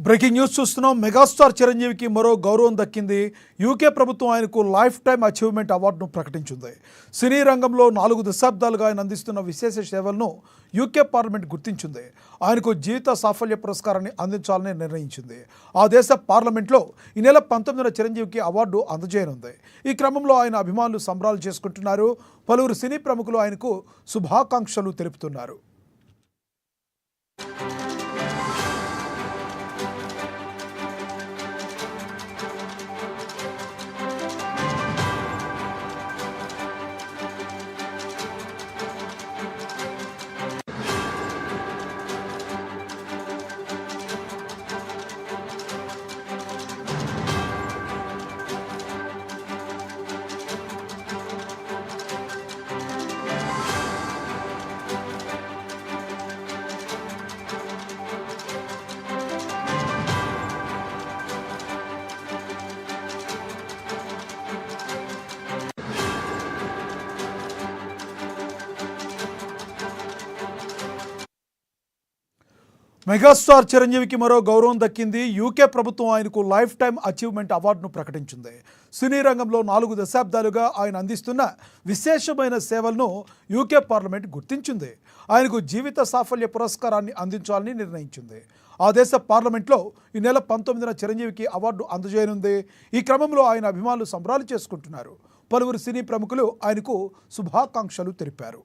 Breaking news చూస్తున్నాం. Megastar చిరంజీవికి మరో గౌరవం దక్కింది. యూకే ప్రభుత్వం ఆయనకు లైఫ్ టైమ్ అచీవ్మెంట్ అవార్డును ప్రకటించింది. సినీ రంగంలో 4 దశాబ్దాలుగా ఆయన అందిస్తున్న విశేష సేవలను యూకే పార్లమెంట్ గుర్తించింది. ఆయనకు జీవిత సాఫల్య పురస్కారాన్ని అందించాలని నిర్ణయించింది. ఆ దేశ పార్లమెంట్లో ఈ నెల 19న చిరంజీవికి అవార్డు అందజేయనుంది. ఈ క్రమంలో ఆయన అభిమానులు సంబరాలు చేసుకుంటున్నారు. పలువురు సినీ ప్రముఖులు ఆయనకు శుభాకాంక్షలు తెలుపుతున్నారు. మెగాస్టార్ చిరంజీవికి మరో గౌరవం దక్కింది. యూకే ప్రభుత్వం ఆయనకు లైఫ్ టైమ్ అచీవ్మెంట్ అవార్డును ప్రకటించింది. సినీ రంగంలో 4 దశాబ్దాలుగా ఆయన అందిస్తున్న విశేషమైన సేవలను యూకే పార్లమెంట్ గుర్తించింది. ఆయనకు జీవిత సాఫల్య పురస్కారాన్ని అందించాలని నిర్ణయించింది. ఆ దేశ పార్లమెంట్లో ఈ నెల 19న చిరంజీవికి అవార్డు అందజేయనుంది. ఈ క్రమంలో ఆయన అభిమానులు సంబరాలు చేసుకుంటున్నారు. పలువురు సినీ ప్రముఖులు ఆయనకు శుభాకాంక్షలు తెలిపారు.